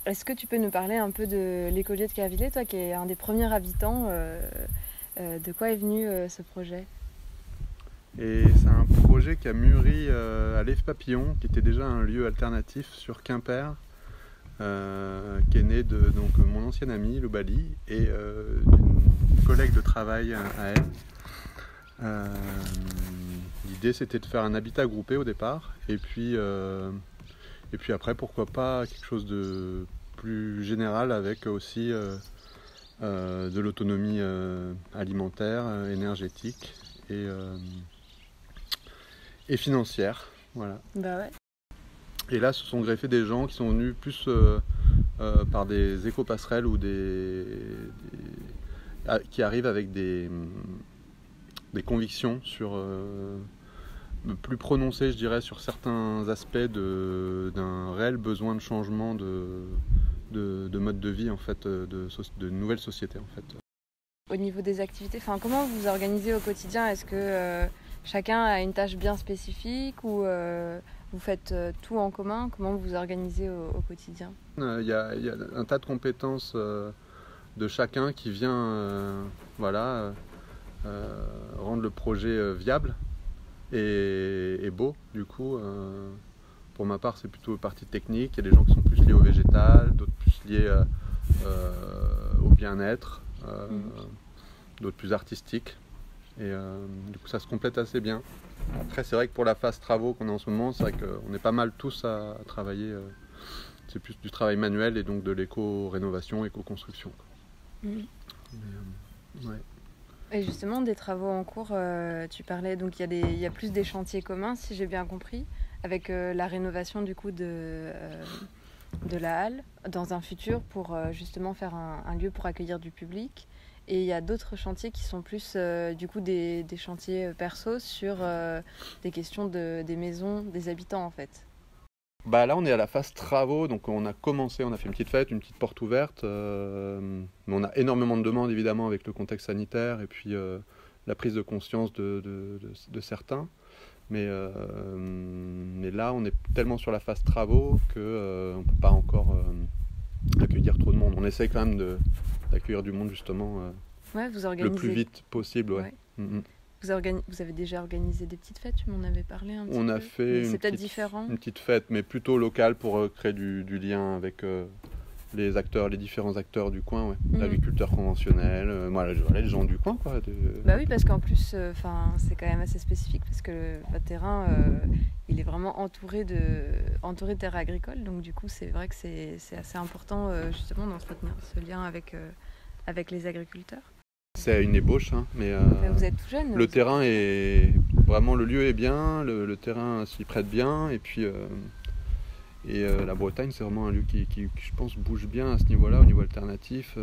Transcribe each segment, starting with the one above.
Est-ce que tu peux nous parler un peu de l'écolieu de Quervillers, toi qui es un des premiers habitants, de quoi est venu ce projet? Et c'est un projet qui a mûri à l'Ève Papillon, qui était déjà un lieu alternatif sur Quimper, qui est né de mon ancienne amie, Loubali, et d'une collègue de travail à elle. L'idée c'était de faire un habitat groupé au départ, et puis après pourquoi pas quelque chose de plus général avec aussi de l'autonomie alimentaire, énergétique et financière. Voilà. Bah ouais. Et là, se sont greffés des gens qui sont venus plus par des éco-passerelles ou qui arrivent avec des convictions sur plus prononcées, je dirais, sur certains aspects d'un réel besoin de changement de mode de vie, en fait, de nouvelles sociétés, en fait. Au niveau des activités, comment vous vous organisez au quotidien? Est-ce que chacun a une tâche bien spécifique ou vous faites tout en commun? Comment vous vous organisez au quotidien? Il y a un tas de compétences de chacun qui vient rendre le projet viable et beau. Du coup, pour ma part, c'est plutôt partie technique. Il y a des gens qui sont plus liés au végétal, d'autres plus liés au bien-être, d'autres plus artistiques. Et du coup, ça se complète assez bien. Après, c'est vrai que pour la phase travaux qu'on a en ce moment, c'est vrai qu'on est pas mal tous à travailler. C'est plus du travail manuel et donc de l'éco-rénovation, éco-construction. Mmh. Ouais. Et justement, des travaux en cours, tu parlais, donc il y a plus des chantiers communs, si j'ai bien compris, avec la rénovation du coup de la halle dans un futur pour justement faire un lieu pour accueillir du public. Et il y a d'autres chantiers qui sont plus du coup des chantiers perso sur des questions des maisons, des habitants en fait. Bah là on est à la phase travaux, donc on a commencé, on a fait une petite fête, une petite porte ouverte, mais on a énormément de demandes évidemment avec le contexte sanitaire et puis la prise de conscience de certains. Mais là on est tellement sur la phase travaux qu'on ne peut pas encore accueillir trop de monde. On essaie quand même d'accueillir du monde justement Ouais, vous le plus vite possible. Ouais. Ouais. Vous avez déjà organisé des petites fêtes, tu m'en avais parlé un petit peu. On a fait c'est peut-être différent. Une petite fête, mais plutôt locale pour créer du lien avec les différents acteurs du coin, ouais. L'agriculteur conventionnel, les gens du coin, quoi. Bah oui, parce qu'en plus, c'est quand même assez spécifique parce que votre terrain, il est vraiment entouré de terres agricoles, donc du coup, c'est vrai que c'est assez important justement d'entretenir ce lien avec les agriculteurs. C'est une ébauche, hein, mais vous êtes tout jeune. Le terrain est vraiment, le lieu est bien, le terrain s'y prête bien, et puis la Bretagne, c'est vraiment un lieu qui, je pense, bouge bien à ce niveau-là, au niveau alternatif.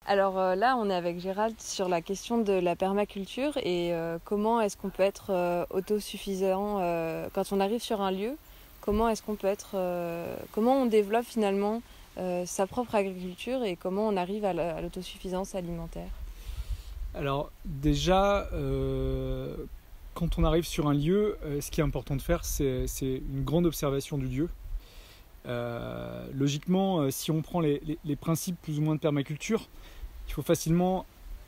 Alors là, on est avec Gérald sur la question de la permaculture et comment est-ce qu'on peut être autosuffisant quand on arrive sur un lieu. Comment est-ce qu'on peut être, comment on développe finalement sa propre agriculture et comment on arrive à l'autosuffisance alimentaire. Alors déjà, quand on arrive sur un lieu, ce qui est important de faire, c'est une grande observation du lieu. Logiquement, si on prend les principes plus ou moins de permaculture, il faut facilement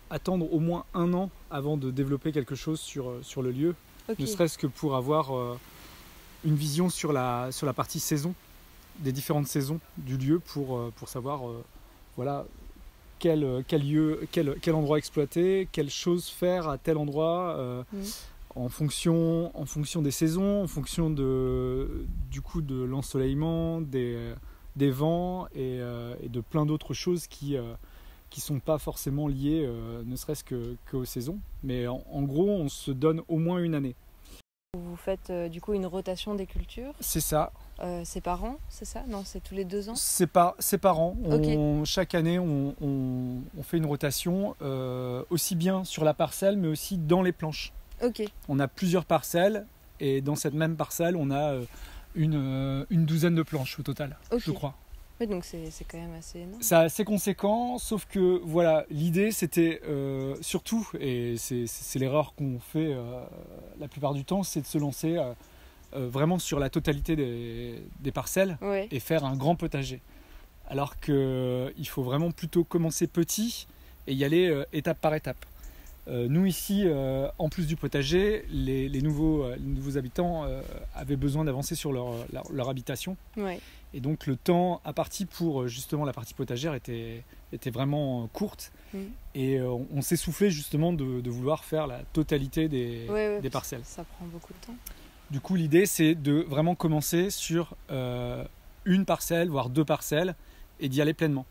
attendre au moins 1 an avant de développer quelque chose sur le lieu, ne serait-ce que pour avoir une vision sur la partie saison, des différentes saisons du lieu pour savoir quel endroit exploiter, quelle chose faire à tel endroit en fonction des saisons, en fonction du coup de l'ensoleillement, des vents et de plein d'autres choses qui sont pas forcément liées ne serait-ce qu'aux saisons. Mais en gros, on se donne au moins 1 année. Vous faites du coup une rotation des cultures. C'est ça. C'est par an, c'est ça? Non, c'est tous les 2 ans? C'est par an. Okay. Chaque année, on fait une rotation, aussi bien sur la parcelle, mais aussi dans les planches. Okay. On a plusieurs parcelles, et dans cette même parcelle, on a une douzaine de planches au total, je crois. Oui, donc c'est quand même assez énorme. C'est assez conséquent, sauf que voilà, l'idée c'était surtout, et c'est l'erreur qu'on fait la plupart du temps, c'est de se lancer vraiment sur la totalité des parcelles et faire un grand potager. alors qu'il faut vraiment plutôt commencer petit et y aller étape par étape. Nous ici, en plus du potager, les nouveaux habitants avaient besoin d'avancer sur leur habitation. Ouais. Et donc le temps imparti pour justement la partie potagère était vraiment courte. Et on s'est soufflé justement de vouloir faire la totalité des parcelles. Ça prend beaucoup de temps. Du coup, l'idée, c'est de vraiment commencer sur une parcelle, voire 2 parcelles, et d'y aller pleinement.